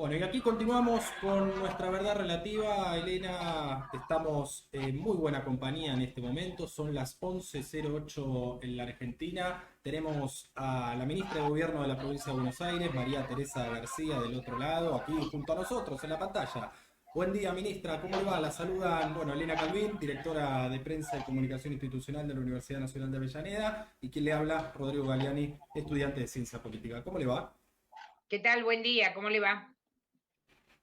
Bueno, y aquí continuamos con nuestra verdad relativa. Elena, estamos en muy buena compañía en este momento. Son las 11:08 en la Argentina. Tenemos a la ministra de Gobierno de la provincia de Buenos Aires, María Teresa García, del otro lado, aquí junto a nosotros en la pantalla. Buen día, ministra. ¿Cómo le va? La saludan, bueno, Elena Calvin, directora de Prensa y Comunicación Institucional de la Universidad Nacional de Avellaneda, y quien le habla, Rodrigo Galiani, estudiante de Ciencia Política. ¿Cómo le va? ¿Qué tal? Buen día, ¿cómo le va?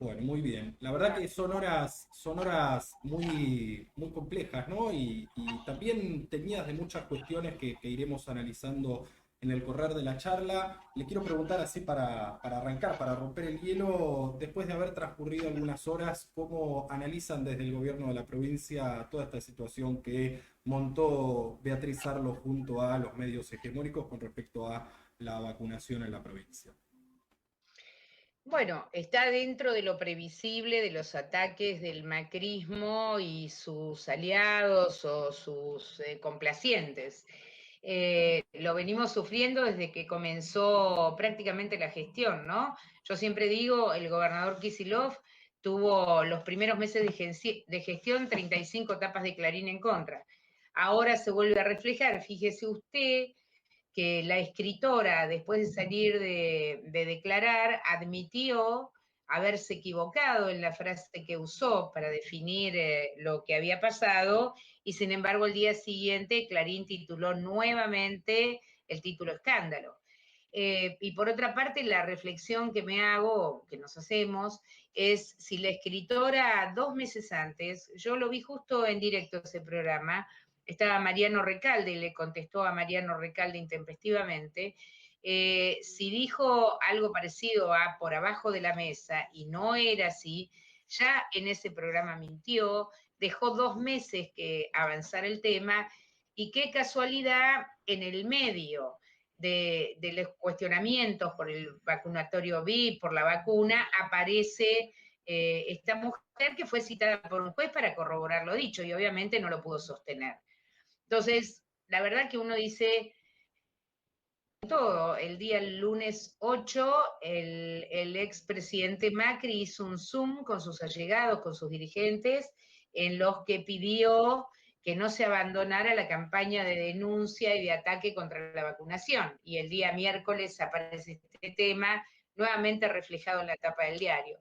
Bueno, muy bien. La verdad que son horas muy, muy complejas, ¿no? Y también teñidas de muchas cuestiones que iremos analizando en el correr de la charla. Le quiero preguntar así para arrancar, para romper el hielo, después de haber transcurrido algunas horas, ¿cómo analizan desde el gobierno de la provincia toda esta situación que montó Beatriz Arlo junto a los medios hegemónicos con respecto a la vacunación en la provincia? Bueno, está dentro de lo previsible de los ataques del macrismo y sus aliados o sus complacientes. Lo venimos sufriendo desde que comenzó prácticamente la gestión, ¿no? Yo siempre digo, el gobernador Kicillof tuvo los primeros meses de gestión 35 tapas de Clarín en contra. Ahora se vuelve a reflejar, fíjese usted que la escritora, después de salir de declarar, admitió haberse equivocado en la frase que usó para definir lo que había pasado, y sin embargo el día siguiente Clarín tituló nuevamente el título escándalo. Y por otra parte, la reflexión que me hago, que nos hacemos, es si la escritora 2 meses antes, yo lo vi justo en directo ese programa, estaba Mariano Recalde y le contestó a Mariano Recalde intempestivamente, si dijo algo parecido a por abajo de la mesa y no era así, ya en ese programa mintió, dejó 2 meses que avanzar el tema, y qué casualidad en el medio de los cuestionamientos por el vacunatorio VIP, por la vacuna, aparece esta mujer que fue citada por un juez para corroborar lo dicho y obviamente no lo pudo sostener. Entonces, la verdad que uno dice todo. El día lunes 8, el expresidente Macri hizo un Zoom con sus allegados, con sus dirigentes, en los que pidió que no se abandonara la campaña de denuncia y de ataque contra la vacunación. Y el día miércoles aparece este tema nuevamente reflejado en la tapa del diario.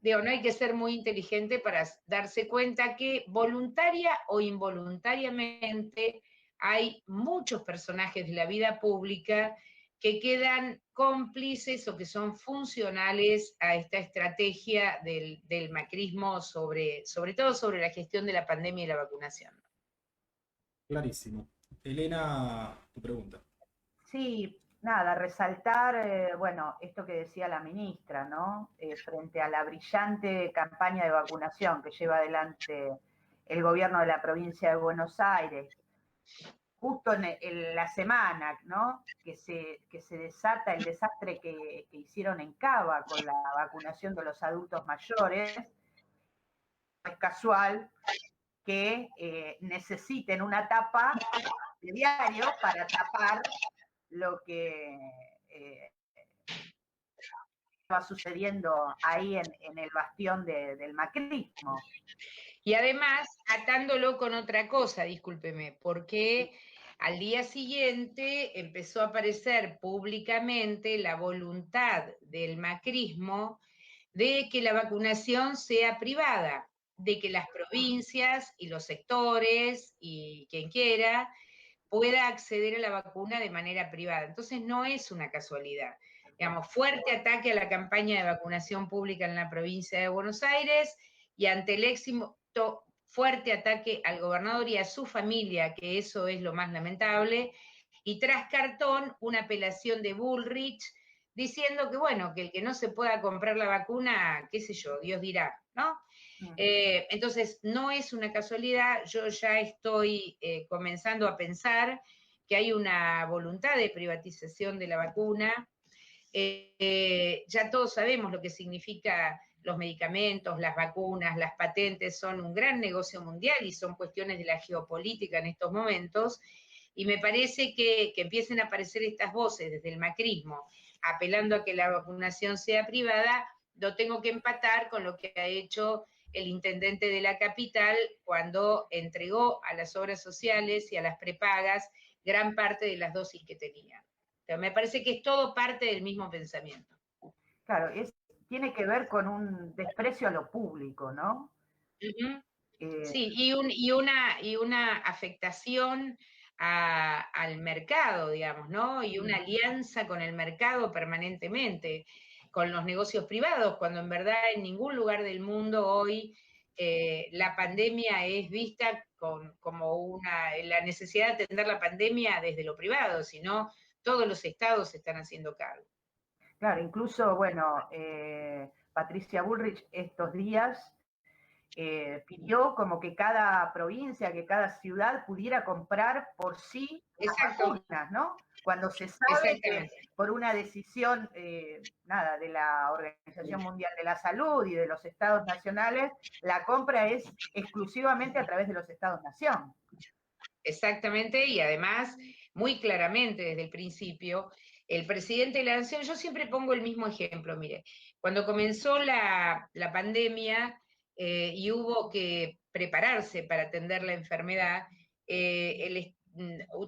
Digo, no hay que ser muy inteligente para darse cuenta que voluntaria o involuntariamente hay muchos personajes de la vida pública que quedan cómplices o que son funcionales a esta estrategia del macrismo sobre todo sobre la gestión de la pandemia y la vacunación. Clarísimo. Elena, tu pregunta. Sí, nada, resaltar, bueno, esto que decía la ministra, ¿no? Frente a la brillante campaña de vacunación que lleva adelante el gobierno de la provincia de Buenos Aires, justo en la semana, ¿no? Que se desata el desastre que hicieron en Cava con la vacunación de los adultos mayores. No es casual que necesiten una tapa de diario para tapar lo que va sucediendo ahí en el bastión del macrismo. Y además, atándolo con otra cosa, discúlpeme, porque al día siguiente empezó a aparecer públicamente la voluntad del macrismo de que la vacunación sea privada, de que las provincias y los sectores y quien quiera pueda acceder a la vacuna de manera privada. Entonces no es una casualidad. Digamos, fuerte ataque a la campaña de vacunación pública en la provincia de Buenos Aires, y ante el éxito, fuerte ataque al gobernador y a su familia, que eso es lo más lamentable, y tras cartón una apelación de Bullrich diciendo que bueno, que el que no se pueda comprar la vacuna, qué sé yo, Dios dirá, ¿no? Entonces, no es una casualidad, yo ya estoy comenzando a pensar que hay una voluntad de privatización de la vacuna. Ya todos sabemos lo que significa los medicamentos, las vacunas, las patentes, son un gran negocio mundial y son cuestiones de la geopolítica en estos momentos, y me parece que empiecen a aparecer estas voces desde el macrismo, apelando a que la vacunación sea privada, lo tengo que empatar con lo que ha hecho el intendente de la capital cuando entregó a las obras sociales y a las prepagas gran parte de las dosis que tenían. O sea, me parece que es todo parte del mismo pensamiento. Claro, tiene que ver con un desprecio a lo público, ¿no? Uh-huh. Sí, y una afectación al mercado, digamos, ¿no? Y una alianza con el mercado permanentemente, con los negocios privados, cuando en verdad en ningún lugar del mundo hoy la pandemia es vista como la necesidad de atender la pandemia desde lo privado, sino todos los estados se están haciendo cargo. Claro, incluso, bueno, Patricia Bullrich estos días pidió como que cada provincia, que cada ciudad pudiera comprar por sí las vacunas, ¿no? Cuando se sabe que por una decisión, nada, de la Organización Mundial de la Salud y de los estados nacionales, la compra es exclusivamente a través de los estados-nación. Exactamente, y además, muy claramente desde el principio, el presidente de la Nación, yo siempre pongo el mismo ejemplo, mire, cuando comenzó la pandemia y hubo que prepararse para atender la enfermedad,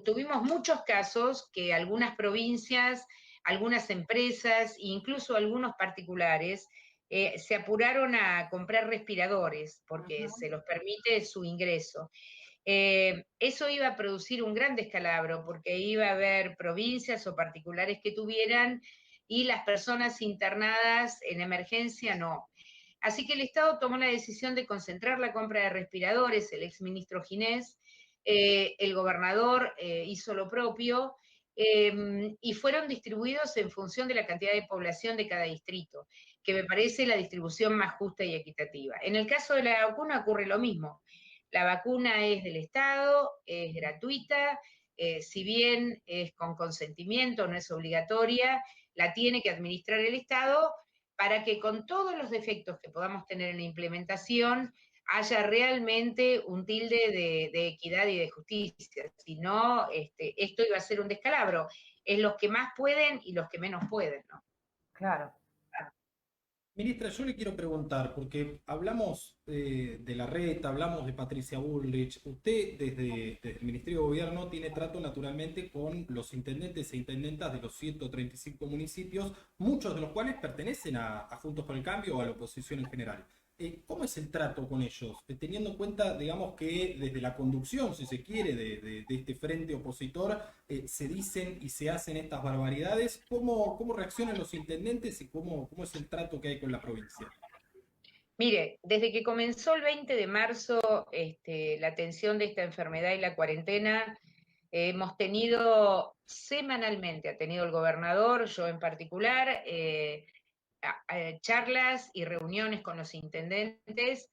tuvimos muchos casos que algunas provincias, algunas empresas, incluso algunos particulares, se apuraron a comprar respiradores porque se los permite su ingreso. Eso iba a producir un gran descalabro porque iba a haber provincias o particulares que tuvieran y las personas internadas en emergencia no. Así que el Estado tomó la decisión de concentrar la compra de respiradores, el exministro Ginés, el gobernador hizo lo propio, y fueron distribuidos en función de la cantidad de población de cada distrito, que me parece la distribución más justa y equitativa. En el caso de la vacuna ocurre lo mismo. La vacuna es del Estado, es gratuita, si bien es con consentimiento, no es obligatoria, la tiene que administrar el Estado para que con todos los defectos que podamos tener en la implementación haya realmente un tilde de equidad y de justicia. Si no, esto iba a ser un descalabro. Es los que más pueden y los que menos pueden, ¿no? Claro. Ministra, yo le quiero preguntar, porque hablamos de la red, hablamos de Patricia Bullrich. Usted desde el Ministerio de Gobierno tiene trato naturalmente con los intendentes e intendentas de los 135 municipios, muchos de los cuales pertenecen a Juntos por el Cambio o a la oposición en general. ¿Cómo es el trato con ellos? Teniendo en cuenta, digamos, que desde la conducción, si se quiere, de este frente opositor, se dicen y se hacen estas barbaridades. ¿Cómo reaccionan los intendentes y cómo es el trato que hay con la provincia? Mire, desde que comenzó el 20 de marzo la atención de esta enfermedad y la cuarentena, hemos tenido semanalmente, ha tenido el gobernador, yo en particular, charlas y reuniones con los intendentes.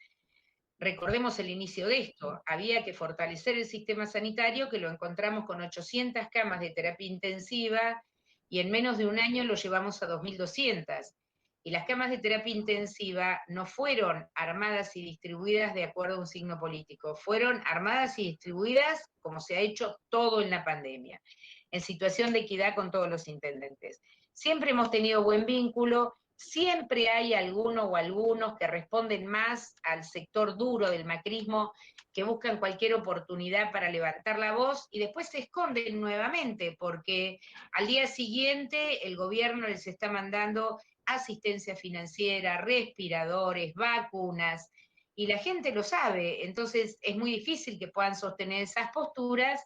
Recordemos el inicio de esto, había que fortalecer el sistema sanitario, que lo encontramos con 800 camas de terapia intensiva y en menos de un año lo llevamos a 2.200. Y las camas de terapia intensiva no fueron armadas y distribuidas de acuerdo a un signo político, fueron armadas y distribuidas como se ha hecho todo en la pandemia, en situación de equidad con todos los intendentes. Siempre hemos tenido buen vínculo. Siempre hay alguno o algunos que responden más al sector duro del macrismo, que buscan cualquier oportunidad para levantar la voz y después se esconden nuevamente, porque al día siguiente el gobierno les está mandando asistencia financiera, respiradores, vacunas, y la gente lo sabe, entonces es muy difícil que puedan sostener esas posturas,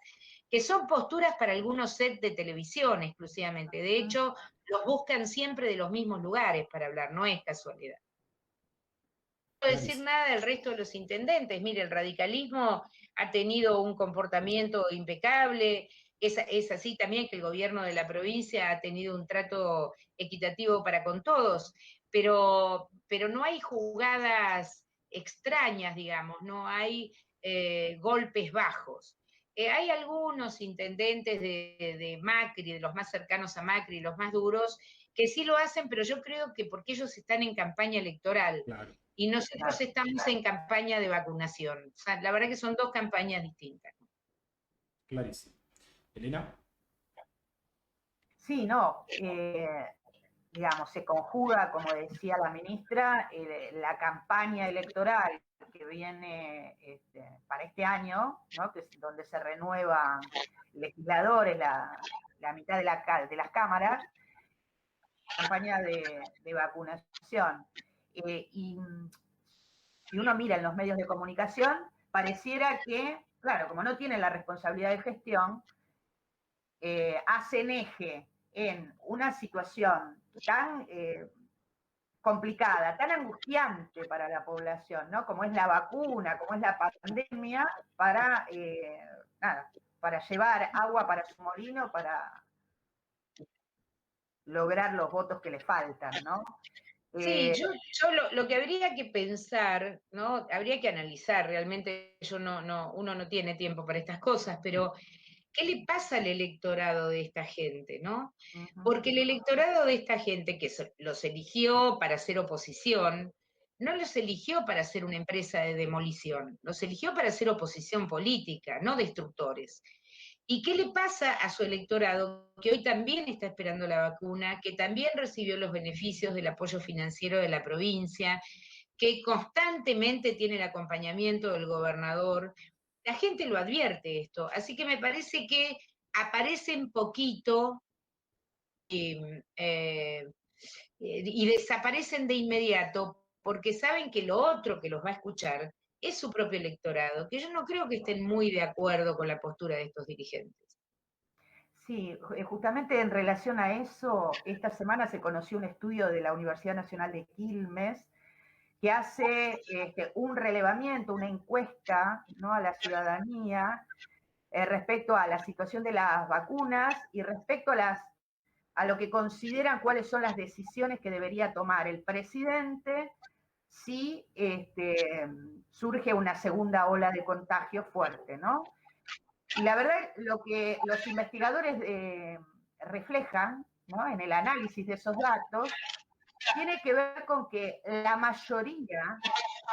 que son posturas para algunos sets de televisión exclusivamente. De hecho, los buscan siempre de los mismos lugares para hablar, no es casualidad. No puedo decir nada del resto de los intendentes. Mire, el radicalismo ha tenido un comportamiento impecable, es así también que el gobierno de la provincia ha tenido un trato equitativo para con todos, pero no hay jugadas extrañas, digamos, no hay golpes bajos. Hay algunos intendentes de Macri, de los más cercanos a Macri, los más duros, que sí lo hacen, pero yo creo que porque ellos están en campaña electoral. Claro. Y nosotros estamos en campaña de vacunación. O sea, la verdad que son dos campañas distintas. Clarísimo. Elena. Sí, no. digamos, se conjuga, como decía la ministra, la campaña electoral que viene para este año, ¿no? Que es donde se renuevan legisladores, la mitad de las cámaras, campaña de vacunación. Y si uno mira en los medios de comunicación, pareciera que, claro, como no tienen la responsabilidad de gestión, hacen eje en una situación tan complicada, tan angustiante para la población, ¿no? Como es la vacuna, como es la pandemia, para llevar agua para su molino, para lograr los votos que le faltan, ¿no? Sí, yo lo que habría que pensar, ¿no? Habría que analizar, realmente uno no tiene tiempo para estas cosas, pero ¿qué le pasa al electorado de esta gente, no? Porque el electorado de esta gente que los eligió para hacer oposición, no los eligió para ser una empresa de demolición, los eligió para hacer oposición política, no destructores. ¿Y qué le pasa a su electorado que hoy también está esperando la vacuna, que también recibió los beneficios del apoyo financiero de la provincia, que constantemente tiene el acompañamiento del gobernador? La gente lo advierte esto, así que me parece que aparecen poquito y desaparecen de inmediato porque saben que lo otro que los va a escuchar es su propio electorado, que yo no creo que estén muy de acuerdo con la postura de estos dirigentes. Sí, justamente en relación a eso, esta semana se conoció un estudio de la Universidad Nacional de Quilmes que hace un relevamiento, una encuesta, ¿no?, a la ciudadanía respecto a la situación de las vacunas y respecto a lo que consideran cuáles son las decisiones que debería tomar el presidente si surge una segunda ola de contagio fuerte, ¿no? Y la verdad, lo que los investigadores reflejan, ¿no?, en el análisis de esos datos, tiene que ver con que la mayoría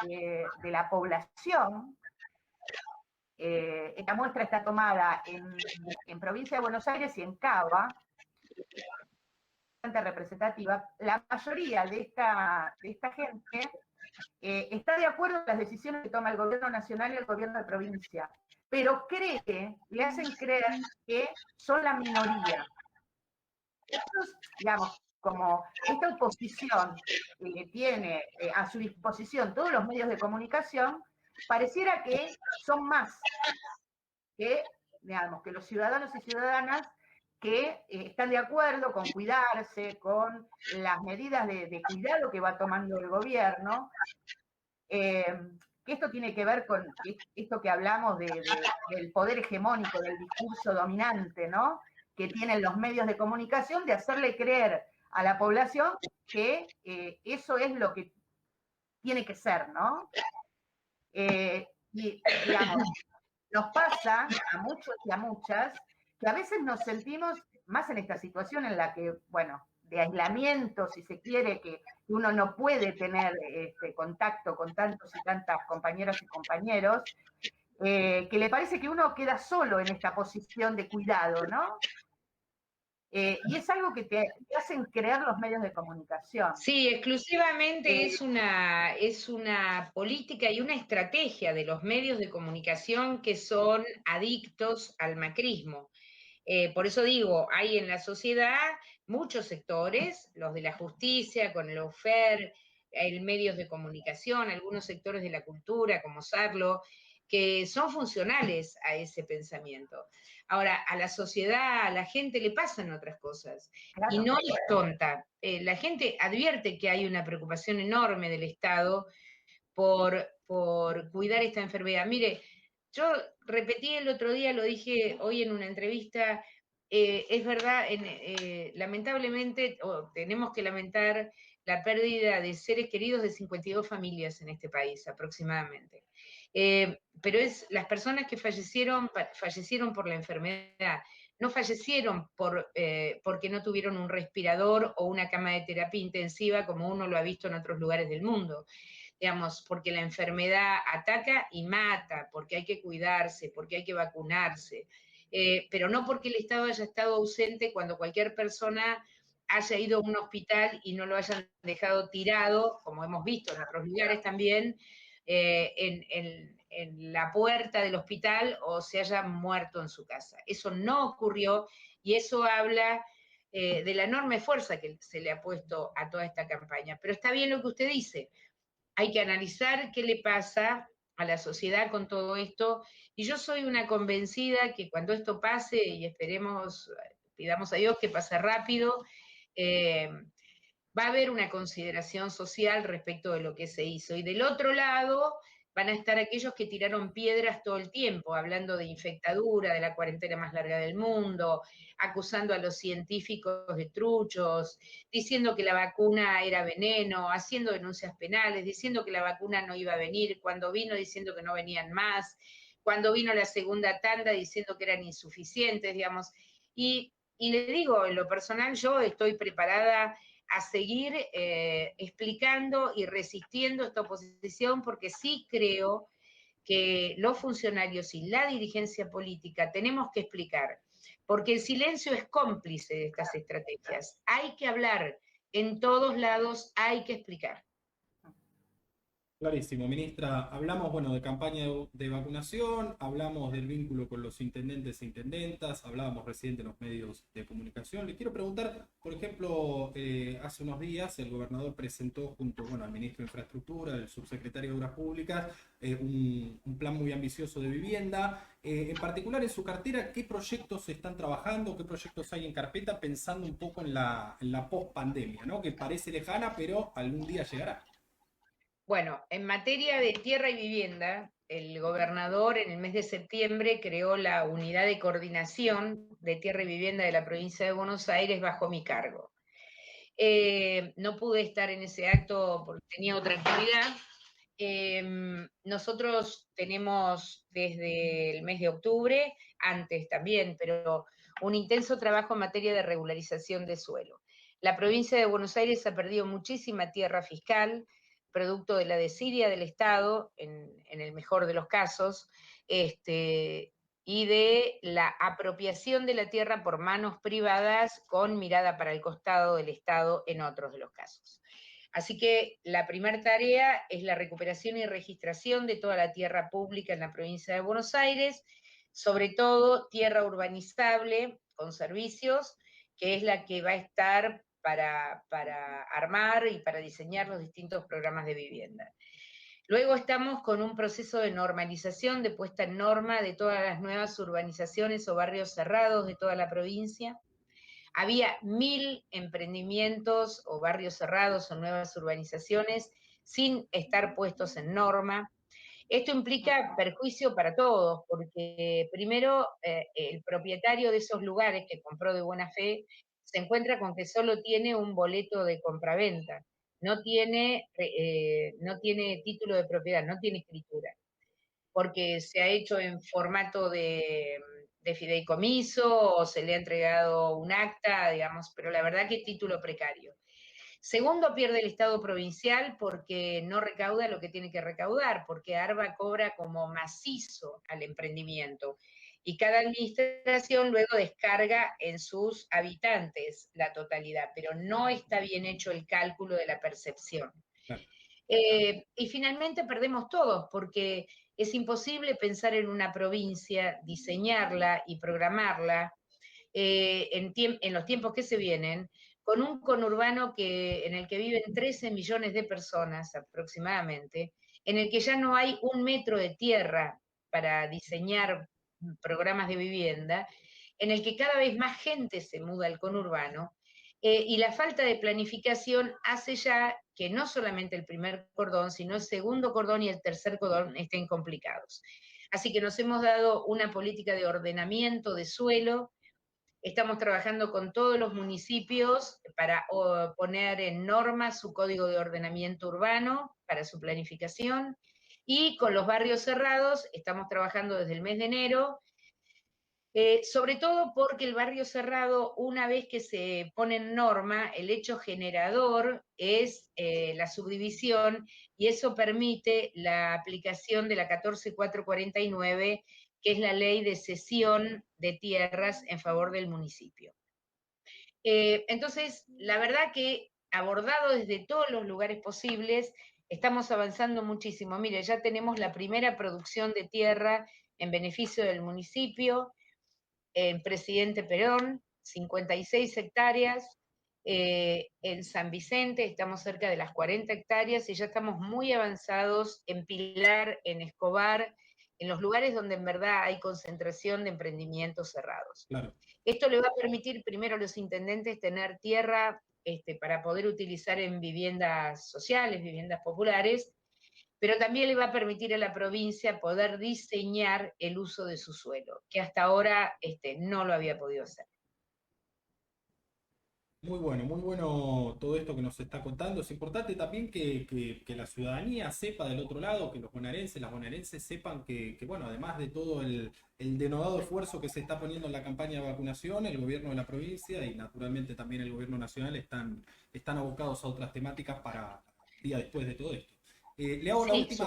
de la población, esta muestra está tomada en provincia de Buenos Aires y en Cava, bastante representativa, la mayoría de esta gente está de acuerdo con las decisiones que toma el gobierno nacional y el gobierno de provincia, pero le hacen creer que son la minoría. Estos, digamos, como esta oposición que tiene a su disposición todos los medios de comunicación, pareciera que son más que, digamos, que los ciudadanos y ciudadanas que están de acuerdo con cuidarse, con las medidas de cuidado que va tomando el gobierno, que esto tiene que ver con esto que hablamos del poder hegemónico, del discurso dominante, ¿no?, que tienen los medios de comunicación, de hacerle creer a la población que eso es lo que tiene que ser, ¿no? Y, digamos, nos pasa a muchos y a muchas que a veces nos sentimos más en esta situación en la que, bueno, de aislamiento, si se quiere, que uno no puede tener contacto con tantos y tantas compañeras y compañeros, que le parece que uno queda solo en esta posición de cuidado, ¿no? Y es algo que te hacen creer los medios de comunicación. Sí, exclusivamente es una política y una estrategia de los medios de comunicación que son adictos al macrismo. Por eso digo, hay en la sociedad muchos sectores, los de la justicia, con el OFER, hay medios de comunicación, algunos sectores de la cultura, como Sarlo, que son funcionales a ese pensamiento. Ahora, a la sociedad, a la gente le pasan otras cosas, Claro. Y no es tonta. La gente advierte que hay una preocupación enorme del Estado por cuidar esta enfermedad. Mire, yo repetí el otro día, lo dije hoy en una entrevista, es verdad, lamentablemente, tenemos que lamentar la pérdida de seres queridos de 52 familias en este país aproximadamente. Pero las personas que fallecieron por la enfermedad, no fallecieron porque no tuvieron un respirador o una cama de terapia intensiva como uno lo ha visto en otros lugares del mundo. Digamos, porque la enfermedad ataca y mata, porque hay que cuidarse, porque hay que vacunarse, pero no porque el Estado haya estado ausente cuando cualquier persona haya ido a un hospital y no lo hayan dejado tirado, como hemos visto en otros lugares también, en la puerta del hospital o se haya muerto en su casa. Eso no ocurrió y eso habla de la enorme fuerza que se le ha puesto a toda esta campaña. Pero está bien lo que usted dice, hay que analizar qué le pasa a la sociedad con todo esto, y yo soy una convencida que cuando esto pase, y esperemos, pidamos a Dios que pase rápido, va a haber una consideración social respecto de lo que se hizo. Y del otro lado van a estar aquellos que tiraron piedras todo el tiempo, hablando de infectadura, de la cuarentena más larga del mundo, acusando a los científicos de truchos, diciendo que la vacuna era veneno, haciendo denuncias penales, diciendo que la vacuna no iba a venir, cuando vino diciendo que no venían más, cuando vino la segunda tanda diciendo que eran insuficientes, digamos. Y le digo, en lo personal, yo estoy preparada a seguir explicando y resistiendo esta oposición, porque sí creo que los funcionarios y la dirigencia política tenemos que explicar, porque el silencio es cómplice de estas estrategias. Hay que hablar, en todos lados hay que explicar. Clarísimo, ministra. Hablamos, bueno, de campaña de vacunación, hablamos del vínculo con los intendentes e intendentas, hablábamos recién de los medios de comunicación. Le quiero preguntar, por ejemplo, hace unos días el gobernador presentó junto, bueno, al ministro de Infraestructura, el subsecretario de Obras Públicas, un plan muy ambicioso de vivienda. En particular, en su cartera, ¿qué proyectos se están trabajando? ¿Qué proyectos hay en carpeta? Pensando un poco en la post-pandemia, ¿no? Que parece lejana, pero algún día llegará. Bueno, en materia de tierra y vivienda, el gobernador en el mes de septiembre creó la unidad de coordinación de tierra y vivienda de la provincia de Buenos Aires bajo mi cargo. No pude estar en ese acto porque tenía otra actividad. Nosotros tenemos desde el mes de octubre, antes también, pero un intenso trabajo en materia de regularización de suelo. La provincia de Buenos Aires ha perdido muchísima tierra fiscal, producto de la desidia del Estado, en el mejor de los casos, y de la apropiación de la tierra por manos privadas con mirada para el costado del Estado en otros de los casos. Así que la primera tarea es la recuperación y registración de toda la tierra pública en la provincia de Buenos Aires, sobre todo tierra urbanizable con servicios, que es la que va a estar para armar y para diseñar los distintos programas de vivienda. Luego estamos con un proceso de normalización, de puesta en norma de todas las nuevas urbanizaciones o barrios cerrados de toda la provincia. Había 1000 emprendimientos o barrios cerrados o nuevas urbanizaciones sin estar puestos en norma. Esto implica perjuicio para todos, porque primero el propietario de esos lugares que compró de buena fe se encuentra con que solo tiene un boleto de compraventa, no tiene título de propiedad, no tiene escritura, porque se ha hecho en formato de fideicomiso o se le ha entregado un acta, digamos, pero la verdad que título precario. Segundo, pierde el Estado provincial porque no recauda lo que tiene que recaudar, porque ARBA cobra como macizo al emprendimiento y cada administración luego descarga en sus habitantes la totalidad, pero no está bien hecho el cálculo de la percepción. Claro. Y finalmente perdemos todos, porque es imposible pensar en una provincia, diseñarla y programarla en los tiempos que se vienen, con un conurbano en el que viven 13 millones de personas aproximadamente, en el que ya no hay un metro de tierra para diseñar programas de vivienda, en el que cada vez más gente se muda al conurbano, y la falta de planificación hace ya que no solamente el primer cordón, sino el segundo cordón y el tercer cordón estén complicados. Así que nos hemos dado una política de ordenamiento de suelo. Estamos trabajando con todos los municipios para poner en norma su código de ordenamiento urbano para su planificación, y con los barrios cerrados estamos trabajando desde el mes de enero, sobre todo porque el barrio cerrado, una vez que se pone en norma, el hecho generador es la subdivisión, y eso permite la aplicación de la 14449, que es la ley de cesión de tierras en favor del municipio. Entonces, la verdad que abordado desde todos los lugares posibles, estamos avanzando muchísimo. Mire, ya tenemos la primera producción de tierra en beneficio del municipio, en Presidente Perón, 56 hectáreas. En San Vicente estamos cerca de las 40 hectáreas y ya estamos muy avanzados en Pilar, en Escobar, en los lugares donde en verdad hay concentración de emprendimientos cerrados. Claro. Esto le va a permitir primero a los intendentes tener tierra para poder utilizar en viviendas sociales, viviendas populares, pero también le va a permitir a la provincia poder diseñar el uso de su suelo, que hasta ahora no lo había podido hacer. Muy bueno todo esto que nos está contando. Es importante también que la ciudadanía sepa del otro lado, que los bonaerenses, las bonaerenses sepan bueno, además de todo el denodado esfuerzo que se está poniendo en la campaña de vacunación, el gobierno de la provincia y naturalmente también el gobierno nacional están abocados a otras temáticas para el día después de todo esto. Le hago la Sí, última.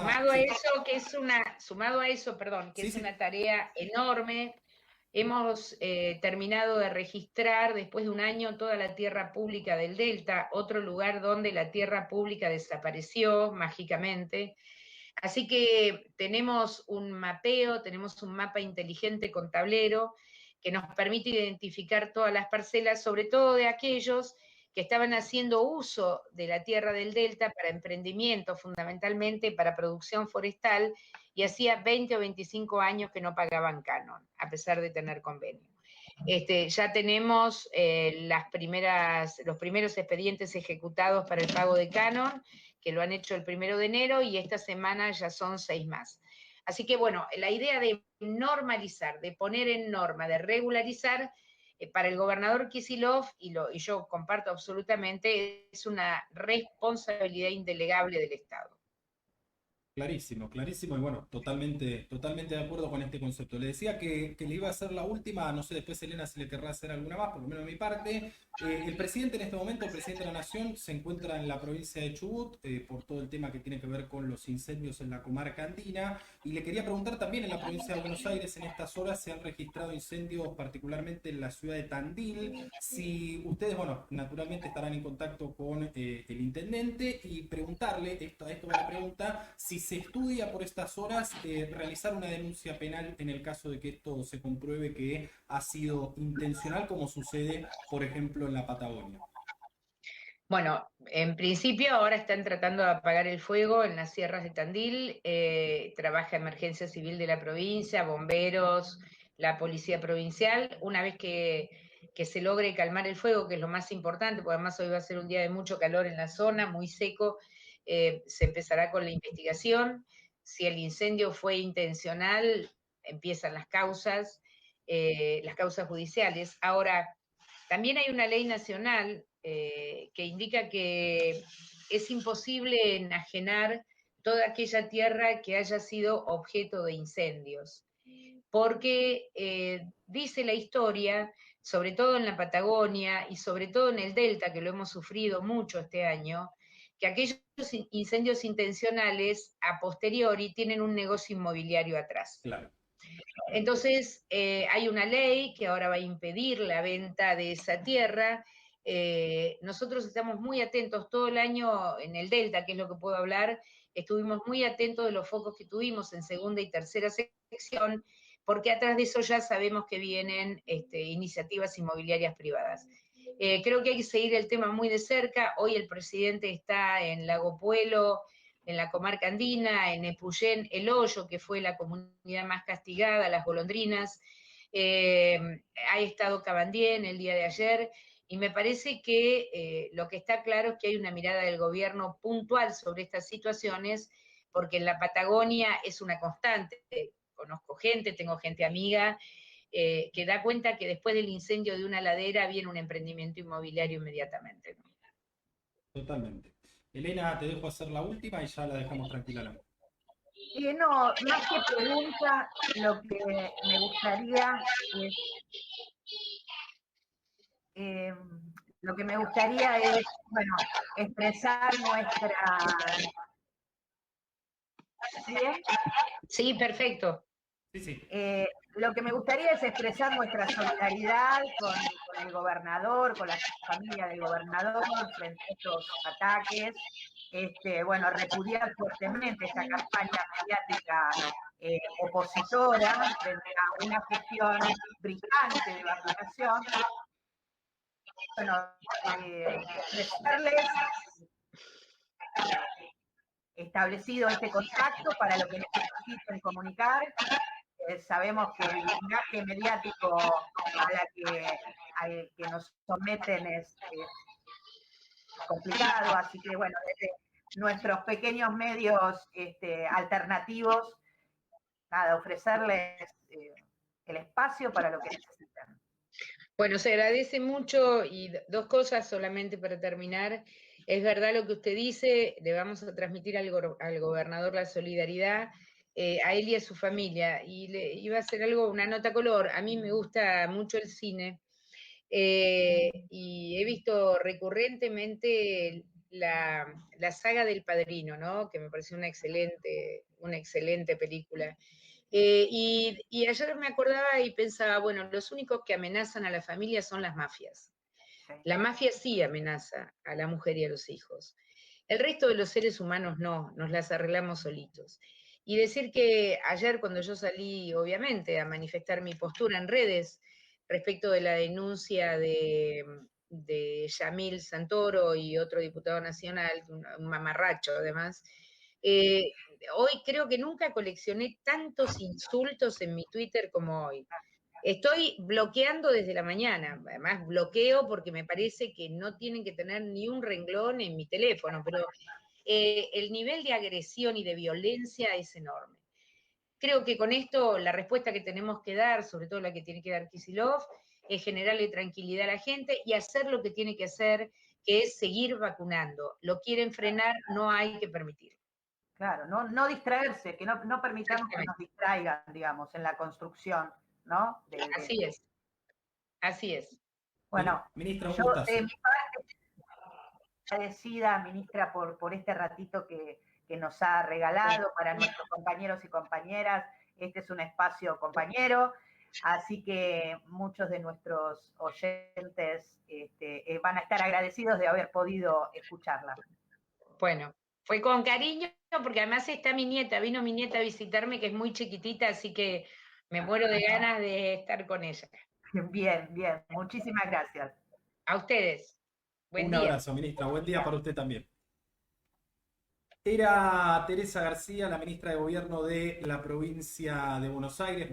sumado a eso, perdón, que Sí, es sí. una tarea enorme. Hemos terminado de registrar después de un año toda la tierra pública del Delta, otro lugar donde la tierra pública desapareció mágicamente. Así que tenemos un mapeo, tenemos un mapa inteligente con tablero que nos permite identificar todas las parcelas, sobre todo de aquellos que estaban haciendo uso de la tierra del Delta para emprendimiento, fundamentalmente para producción forestal, y hacía 20 o 25 años que no pagaban canon, a pesar de tener convenio. Ya tenemos los primeros expedientes ejecutados para el pago de canon, que lo han hecho el 1 de enero, y esta semana ya son 6 más. Así que bueno, la idea de normalizar, de poner en norma, de regularizar, para el gobernador Kicillof, y yo comparto absolutamente, es una responsabilidad indelegable del Estado. Clarísimo, clarísimo, y bueno, totalmente de acuerdo con este concepto. Le decía que le iba a hacer la última, no sé después Elena si le querrá hacer alguna más, por lo menos de mi parte. El presidente en este momento, el presidente de la Nación, se encuentra en la provincia de Chubut por todo el tema que tiene que ver con los incendios en la comarca andina, y le quería preguntar también en la provincia de Buenos Aires, en estas horas se han registrado incendios particularmente en la ciudad de Tandil, si ustedes, bueno, naturalmente estarán en contacto con el intendente y preguntarle, esto va la pregunta, si se estudia por estas horas realizar una denuncia penal en el caso de que esto se compruebe que ha sido intencional, como sucede, por ejemplo, en la Patagonia. Bueno, en principio ahora están tratando de apagar el fuego en las sierras de Tandil, trabaja Emergencia Civil de la provincia, bomberos, la policía provincial. Una vez que se logre calmar el fuego, que es lo más importante, porque además hoy va a ser un día de mucho calor en la zona, muy seco, se empezará con la investigación. Si el incendio fue intencional, empiezan las causas judiciales. Ahora, también hay una ley nacional que indica que es imposible enajenar toda aquella tierra que haya sido objeto de incendios, porque dice la historia, sobre todo en la Patagonia y sobre todo en el Delta, que lo hemos sufrido mucho este año, que aquellos incendios intencionales a posteriori tienen un negocio inmobiliario atrás. Claro. Entonces, hay una ley que ahora va a impedir la venta de esa tierra. Nosotros estamos muy atentos todo el año en el Delta, que es lo que puedo hablar, estuvimos muy atentos de los focos que tuvimos en segunda y tercera sección, porque atrás de eso ya sabemos que vienen iniciativas inmobiliarias privadas. Creo que hay que seguir el tema muy de cerca. Hoy el presidente está en Lago Puelo, en la comarca andina, en Epuyén, El Hoyo, que fue la comunidad más castigada, Las Golondrinas. Ha estado Cabandien el día de ayer, y me parece que lo que está claro es que hay una mirada del gobierno puntual sobre estas situaciones, porque en la Patagonia es una constante. Conozco gente, tengo gente amiga, que da cuenta que después del incendio de una ladera viene un emprendimiento inmobiliario inmediatamente. Totalmente. Elena, te dejo hacer la última y ya la dejamos tranquila la. No, más que pregunta, lo que me gustaría es, bueno, expresar nuestra... ¿Bien? Sí, perfecto. Sí, sí. lo que me gustaría es expresar nuestra solidaridad con el gobernador, con la familia del gobernador frente a estos ataques. Bueno, repudiar fuertemente esta campaña mediática opositora frente a una gestión brillante de vacunación. Bueno, ofrecerles establecido este contacto para lo que necesiten comunicar. Sabemos que el lenguaje mediático al que nos someten es complicado, así que bueno, desde nuestros pequeños medios alternativos, nada, ofrecerles el espacio para lo que necesitan. Bueno, se agradece mucho y dos cosas solamente para terminar. Es verdad lo que usted dice, le vamos a transmitir al gobernador la solidaridad, a él y a su familia. Y le iba a hacer una nota color. A mí me gusta mucho el cine y he visto recurrentemente la saga del Padrino, ¿no? Que me pareció una excelente película. Y ayer me acordaba y pensaba, bueno, los únicos que amenazan a la familia son las mafias. La mafia sí amenaza a la mujer y a los hijos. El resto de los seres humanos no, nos las arreglamos solitos. Y decir que ayer cuando yo salí, obviamente, a manifestar mi postura en redes respecto de la denuncia de Yamil Santoro y otro diputado nacional, un mamarracho además, hoy creo que nunca coleccioné tantos insultos en mi Twitter como hoy. Estoy bloqueando desde la mañana, además bloqueo porque me parece que no tienen que tener ni un renglón en mi teléfono, pero el nivel de agresión y de violencia es enorme. Creo que con esto la respuesta que tenemos que dar, sobre todo la que tiene que dar Kicillof, es generarle tranquilidad a la gente y hacer lo que tiene que hacer, que es seguir vacunando. Lo quieren frenar, no hay que permitirlo. Claro, no distraerse, que no permitamos que nos distraigan, digamos, en la construcción, ¿no? Así es, así es. Bueno, ministra, yo de mi parte, agradecida, ministra, por este ratito que nos ha regalado para nuestros compañeros y compañeras. Este es un espacio compañero, así que muchos de nuestros oyentes van a estar agradecidos de haber podido escucharla. Bueno, fue con cariño, porque además está mi nieta, vino mi nieta a visitarme, que es muy chiquitita, así que me muero de ganas de estar con ella. Bien, bien, muchísimas gracias. A ustedes. Buen día. Un abrazo, ministra, buen día para usted también. Era Teresa García, la ministra de Gobierno de la provincia de Buenos Aires.